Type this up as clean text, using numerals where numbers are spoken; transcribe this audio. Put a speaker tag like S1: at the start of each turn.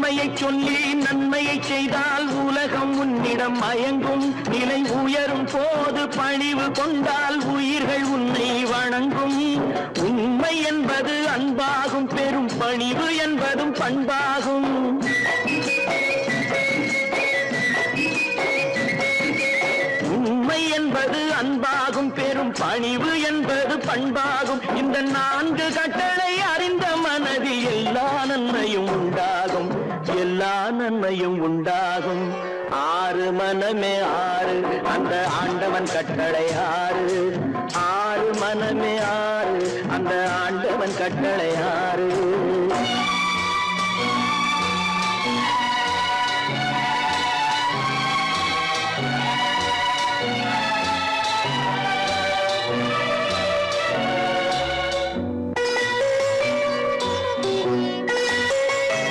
S1: உண்மையை சொல்லி நன்மையை செய்தால் உலகம் உன்னிடம் மயங்கும். நிலை உயரும் போது பணிவு கொண்டால் உயிர்கள் உன்னை வணங்கும். உண்மை என்பது அன்பாகும், பெரும் பணிவு என்பதும் பண்பாகும். உண்மை என்பது அன்பாகும், பெரும் பணிவு என்பது பண்பாகும். இந்த 4 கட்டளை அறிந்த மனதில் எல்லா நன்மையும் உண்டாகும், எல்லா நன்மையும் உண்டாகும். 6 மனமே 6, அந்த ஆண்டவன் கட்டளை 6. 6 மனமே 6.